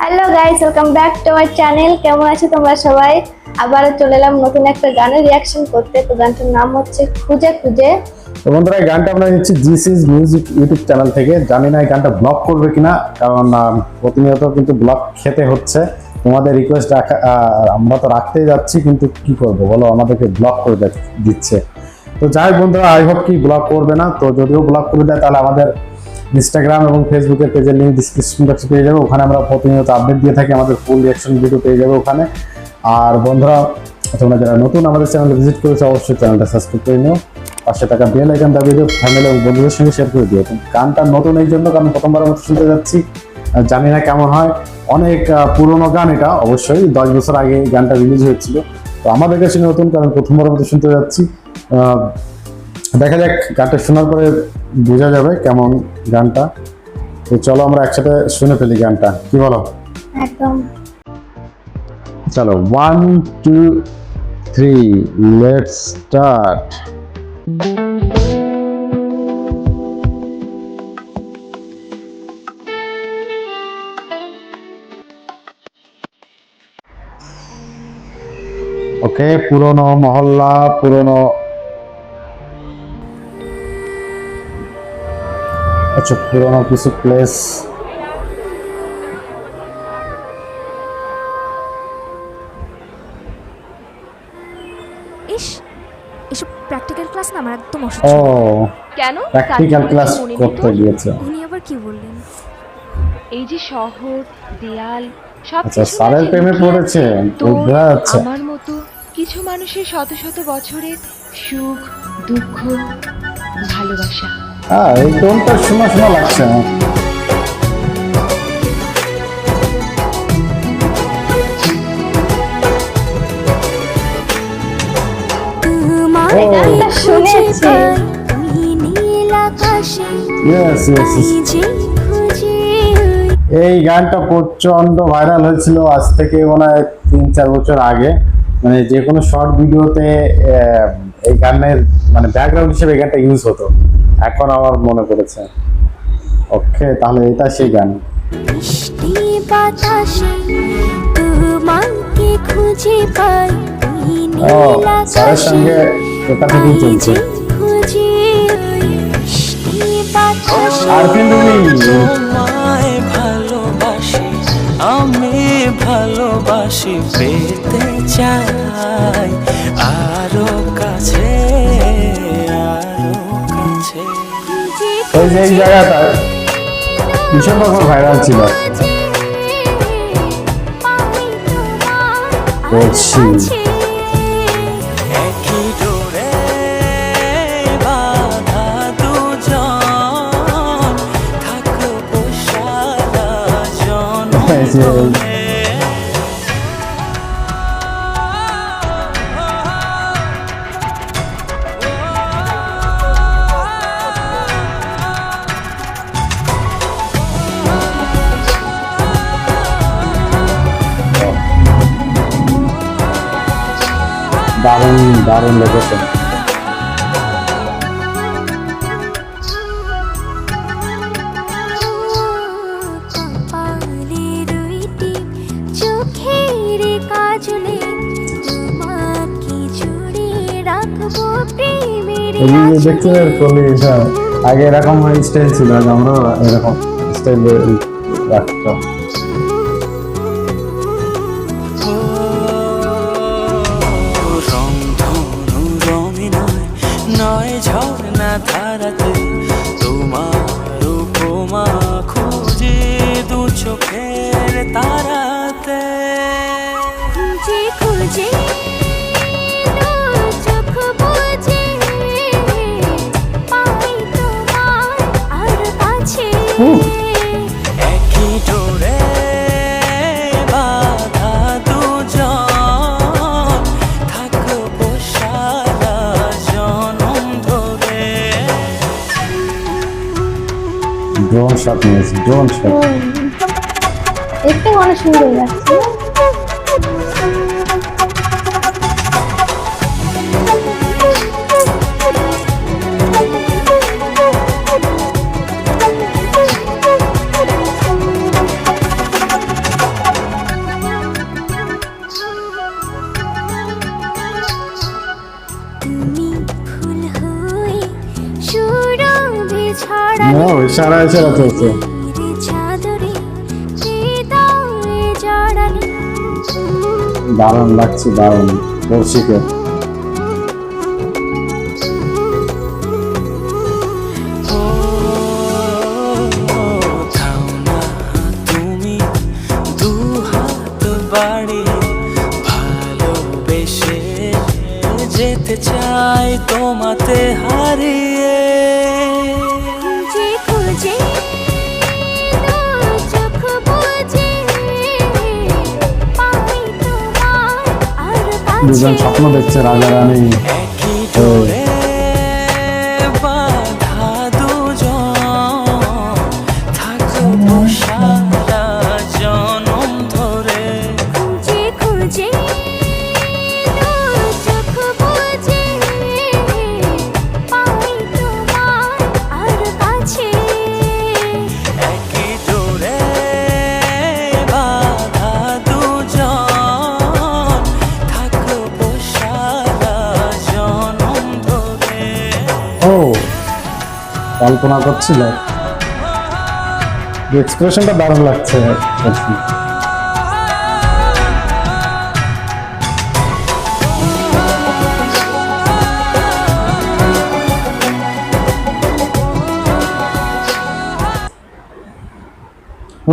Hello guys, welcome back to my channel. কেমন আছো তোমরা সবাই? আবারও চলে এলাম নতুন একটা গানের রিয়াকশন করতে। তো গানটার নাম হচ্ছে খুঁজে খুঁজে। তো বন্ধুরা, এই গানটা আমরা নিচ্ছি জিসিস মিউজিক ইউটিউব চ্যানেল থেকে। জানি না এই গানটা ব্লক করবে কিনা, কারণ প্রতিনিয়ত কিন্তু ব্লক খেতে হচ্ছে। তোমাদের রিকোয়েস্ট আমরা তো রাখতেই যাচ্ছি, কিন্তু কি করব বলো, আমাদেরকে ব্লক করে দিচ্ছে। তো যাই হোক বন্ধুরা, আই হোপ কি ব্লক করবে না। তো যদিও ব্লক করে দেয়, তাহলে আমাদের ইনস্টাগ্রাম এবং ফেসবুকের পেজের লিঙ্ক ডিসক্রিপশন বক্সে পেয়ে যাবে। ওখানে আমরা প্রতিনিয়ত আপডেট দিয়ে থাকি, আমাদের ফুল রিয়াকশন ভিডিও পেয়ে যাবে ওখানে। আর বন্ধুরা, তোমরা যারা নতুন আমাদের চ্যানেলে ভিজিট করেছো, অবশ্যই চ্যানেলটা সাবস্ক্রাইব করে নিও। পাশে থাকা বেল আইকন দাবিয়ে দিও, ফ্যামিলি এবং বন্ধুদের সঙ্গে শেয়ার করে দিও। গানটা নতুন এই জন্য, কারণ প্রথমবারের মতো শুনতে যাচ্ছি, জানি না কেমন হয়। অনেক পুরোনো গান এটা, অবশ্যই 10 বছর আগে এই গানটা রিলিজ হয়েছিল। তো আমাদের কাছে নতুন, কারণ প্রথমবারের মতো শুনতে যাচ্ছি। দেখা যাক, গানটা শোনার পরে বোঝা যাবে কেমন গানটা। তো চলো আমরা একসাথে শুনে ফেলি গানটা, কি বলো? একদম। চলো 1 2 3 লেটস স্টার্ট। ওকে, পুরনো মহল্লা, পুরনো, আচ্ছা পুরনো কিছু প্লেস। ইস, এসব প্র্যাকটিক্যাল ক্লাস না আমার একদম ও, অসহ্য। কেন? প্র্যাকটিক্যাল ক্লাস করতে গিয়েছে। উনি আবার কি বললেন? এই যে শহর, দেয়াল, সব আচ্ছা, কিছু স্যারের প্রেমে পড়েছে, বোঝা যাচ্ছে। আমার মতো কিছু মানুষের শত শত বছরের সুখ, দুঃখ, ভালোবাসা। হ্যাঁ, এই টোনটা শোনা শোনা লাগছে আমার। গানটা শুনেছি। Yes, yes, yes. এই গানটা প্রচন্ড ভাইরাল হয়েছিল আজ থেকে মনে হয় 3-4 বছর আগে। মানে যে কোনো শর্ট ভিডিওতে এই গানের মানে ব্যাকগ্রাউন্ড হিসেবে এই গানটা ইউজ হতো। এখন আমার মনে পড়েছে। ওকে, তাহলে এটা সেই গান। ও, স্যারের সঙ্গে এটা থেকেই চলছে। আর কিন্তু তোমায় ভালোবাসি, আমি ভালোবাসি, পেতে চাই আরো কাছে, আরো কাছে। ওই যে এই জায়গাটা ভীষণ রকম ভাইরাল ছিল। বলছি একই ডোরে বাঁধা দুজন, থাকবো সারা এই যে জনমে। দারুণ দারুণ লেগেছে। দেখতে আগে এরকম স্টাইল ছিল, আমরা এরকম স্টাইল রাখতাম। রংধনু রঙে নয়, নয় ঝর্ণা ধারাতে, তোমার উপমা খুঁজে দু চোখের তারাতে। খুঁজে খুঁজে চোখ বুঝে পাই তোমার আর কাছে। একই ডোরে বাঁধা দুজন, থাকবো সারা জনম ধরে। ড্রোন শট নিয়েছি, ড্রোন শট। দেখতে অনেক সুন্দর লাগছে। সারা এছাড়া চলছে। চাদরে হৃদয়ে জড়ালে দারুণ লাগছে, দারুণ বর্ষিকে। থাও না তুমি দু হাত বাড়িয়ে, ভালোবেসে যেতে চাই তোমাতে হারিয়ে। যে খুঁজে দু চোখ বুজে পাই তোমার আর দুজন কাছে স্বপ্ন দেখছে রাজা রানী। একই ডোরে বাঁধা দুজন, থাকবো সারা জনম ধরে। যে খুঁজে দু চোখ বুজে পাই তোমার আর কাছে একই ডোরে বাঁধা দুজন, থাকবো সারা জনম ধরে। ও কল্পনা করছিল, এক্সপ্রেশনটা দারুণ লাগছে আর কি।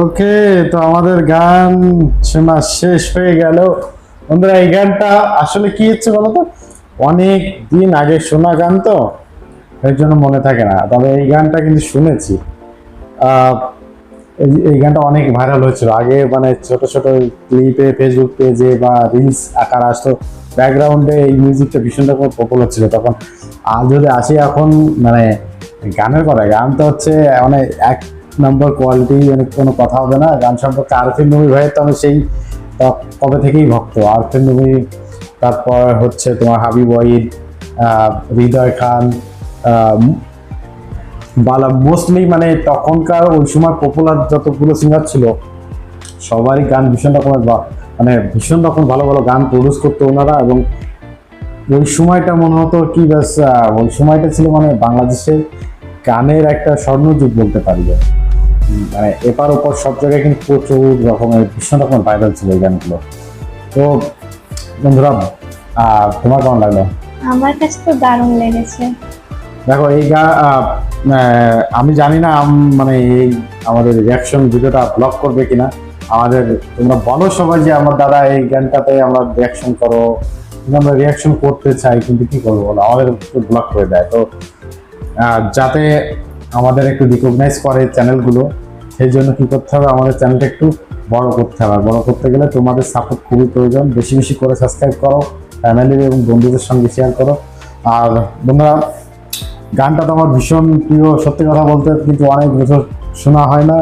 ওকে, তো আমাদের গান শোনা শেষ হয়ে গেল। বন্ধুরা, এই গানটা আসলে কি হচ্ছে বলতো, অনেক দিন আগে শোনা গান তো এর জন্য মনে থাকে না, তবে এই গানটা কিন্তু শুনেছি। এই গানটা অনেক ভাইরাল হয়েছিল আগে, মানে ছোট ছোট ক্লিপে, ফেসবুক পেজে বা রিলস আকার আসতো, ব্যাকগ্রাউন্ডে এই মিউজিকটা ভীষণ রকম পপুলার ছিল তখন। আর যদি আসি এখন মানে গানের কথা, গান তো হচ্ছে মানে এক নম্বর কোয়ালিটি, মানে কোনো কথা হবে না। গান সম্পর্কে আরফিন নবী ভাইয়ের তো আমি সেই কবে থেকেই ভক্ত, আরফিন নবী, তারপর হচ্ছে তোমার হাবিব ওয়াহিদ, হৃদয় খান, বালা, মোস্টলি মানে তখনকার ওই সময় পপুলার যতগুলো সিঙ্গার ছিল সবারই গান ভীষণ রকমের মানে ভীষণ রকম ভালো ভালো গান প্রডিউস করতো ওনারা। এবং ওই সময়টা মনে হতো কি ব্যাস, ওই সময়টা ছিল মানে বাংলাদেশের গানের একটা স্বর্ণযুগ বলতে পারি। মানে এপার ওপর সব জায়গায় কিন্তু প্রচুর রকমের ভীষণ রকমের ভাইরাল ছিল এই গানগুলো। তো বন্ধুরা, তোমার কেমন লাগলো? আমার কাছে তো দারুণ লেগেছে। দেখো এই আমি জানি না মানে এই আমাদের রিয়াকশন ভিডিওটা ব্লক করবে কিনা। আমাদের তোমরা বলো সবাই যে আমার দাদা এই গানটাতে আমরা রিয়াকশন করো, কিন্তু আমরা রিয়াকশন করতে চাই কিন্তু কি করবো বলো, আমাদের ব্লক করে দেয়। তো যাতে আমাদের একটু রিকগনাইজ করে চ্যানেলগুলো, সেই জন্য কি করতে হবে, আমাদের চ্যানেলটা একটু বড় করতে হবে। বড় করতে গেলে তোমাদের সাপোর্ট খুবই প্রয়োজন। বেশি বেশি করে সাবস্ক্রাইব করো, ফ্যামিলি এবং বন্ধুদের সঙ্গে শেয়ার করো। আর বন্ধুরা, গানটা তো আমার ভীষণ প্রিয়, সত্যি কথা বলতে কিন্তু অনেক বছর শোনা হয় না।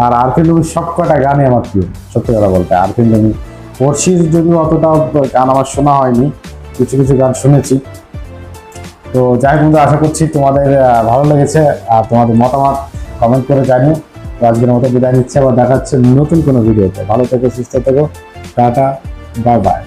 আর আরফিন নবীর সব কটা গানই আমার প্রিয়, সত্যি কথা বলতে। আরফিন নবী, পড়শির যদিও অতটা গান আমার শোনা হয়নি, কিছু কিছু গান শুনেছি। তো যাই বন্ধু, আশা করছি তোমাদের ভালো লেগেছে, আর তোমাদের মতামত কমেন্ট করে জানিও। তো আজকের মতো বিদায় নিচ্ছে, আবার দেখা হচ্ছে নতুন কোনো ভিডিওতে। ভালো থেকো, সুস্থ থেকো, টাটা, বাই বাই।